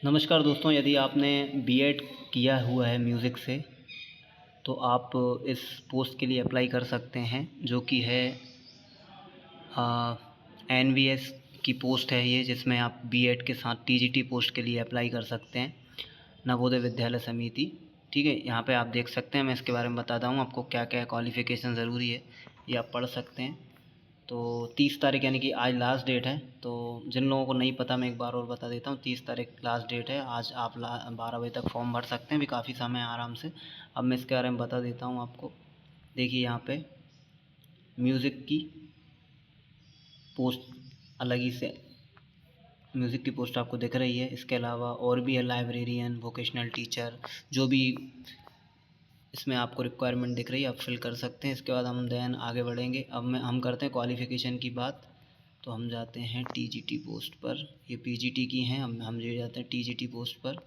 नमस्कार दोस्तों, यदि आपने बीएड किया हुआ है म्यूज़िक से तो आप इस पोस्ट के लिए अप्लाई कर सकते हैं, जो कि है एनवीएस की पोस्ट है ये, जिसमें आप बीएड के साथ टीजीटी पोस्ट के लिए अप्लाई कर सकते हैं, नवोदय विद्यालय समिति। ठीक है, यहाँ पे आप देख सकते हैं, मैं इसके बारे में बताता हूँ आपको क्या क्या क्वालिफ़िकेशन ज़रूरी है, ये आप पढ़ सकते हैं। तो 30 तारीख यानी कि आज लास्ट डेट है। तो जिन लोगों को नहीं पता मैं एक बार और बता देता हूँ, 30 तारीख लास्ट डेट है। आज आप 12 बजे तक फॉर्म भर सकते हैं, भी काफ़ी समय है आराम से। अब मैं इसके बारे में बता देता हूँ आपको। देखिए यहाँ पे म्यूज़िक की पोस्ट अलग ही से म्यूज़िक की पोस्ट आपको दिख रही है। इसके अलावा और भी है, लाइब्रेरियन, वोकेशनल टीचर, जो भी इसमें आपको रिक्वायरमेंट दिख रही है आप फिल कर सकते हैं। इसके बाद हम देन आगे बढ़ेंगे। अब हम करते हैं क्वालिफ़िकेशन की बात। तो हम जाते हैं टीजीटी पोस्ट पर। ये पीजीटी की हैं, हम ले जाते हैं टीजीटी पोस्ट पर।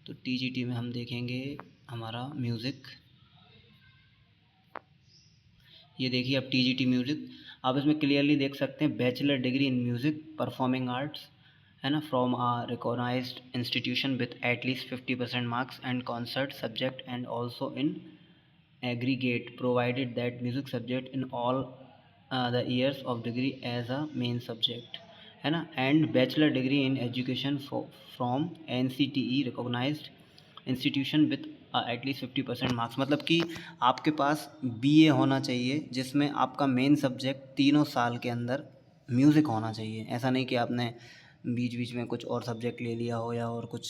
तो टीजीटी में हम देखेंगे हमारा म्यूज़िक। ये देखिए अब टीजीटी म्यूज़िक, आप इसमें क्लियरली देख सकते हैं bachelor degree in music performing arts, है ना, from a recognised institution with at least 50% marks and concert subject and also in aggregate provided that music subject in all the years of degree as a main subject, है ना, and bachelor degree in education from NCTE recognised institution with at least 50% marks. मतलब कि आपके पास BA होना चाहिए, जिसमें आपका main subject तीनों साल के अंदर म्यूज़िक होना चाहिए। ऐसा नहीं कि आपने बीच बीच में कुछ और सब्जेक्ट ले लिया हो या और कुछ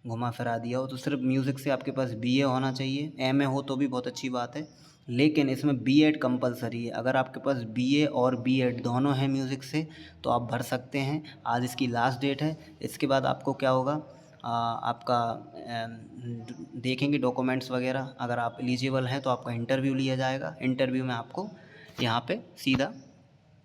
घुमा फिरा दिया हो। तो सिर्फ म्यूज़िक से आपके पास बीए होना चाहिए। एमए हो तो भी बहुत अच्छी बात है, लेकिन इसमें बीएड कंपलसरी है। अगर आपके पास बीए और बीएड दोनों हैं म्यूज़िक से तो आप भर सकते हैं। आज इसकी लास्ट डेट है। इसके बाद आपको क्या होगा, आपका देखेंगे डॉक्यूमेंट्स वगैरह। अगर आप एलिजिबल हैं तो आपका इंटरव्यू लिया जाएगा। इंटरव्यू में आपको यहाँ पे सीधा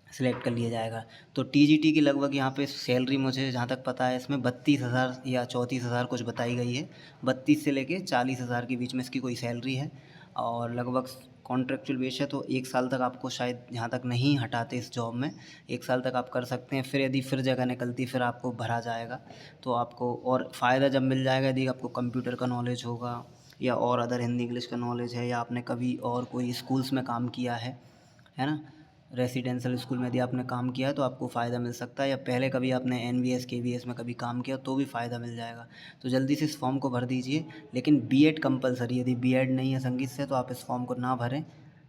सिलेक्ट कर लिया जाएगा। तो टीजीटी की लगभग यहाँ पे सैलरी, मुझे जहाँ तक पता है, इसमें 32,000 या 34,000 कुछ बताई गई है। 32 से लेके 40,000 के बीच में इसकी कोई सैलरी है, और लगभग कॉन्ट्रेक्चुअल बेस है। तो 1 साल तक आपको शायद यहाँ तक नहीं हटाते इस जॉब में, 1 साल तक आप कर सकते हैं। फिर यदि फिर जगह निकलती फिर आपको भरा जाएगा। तो आपको और फ़ायदा जब मिल जाएगा, यदि आपको कंप्यूटर का नॉलेज होगा या और अदर हिंदी इंग्लिश का नॉलेज है, या आपने कभी और कोई स्कूल्स में काम किया है ना, रेसिडेंशियल स्कूल में यदि आपने काम किया है तो आपको फ़ायदा मिल सकता है, या पहले कभी आपने एनवीएस केवीएस में कभी काम किया तो भी फ़ायदा मिल जाएगा। तो जल्दी से इस फॉर्म को भर दीजिए। लेकिन बीएड कंपलसरी, यदि बीएड नहीं है संगीत से तो आप इस फॉर्म को ना भरें।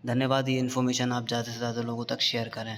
धन्यवाद। ये इन्फॉर्मेशन आप ज़्यादा से ज़्यादा लोगों तक शेयर करें।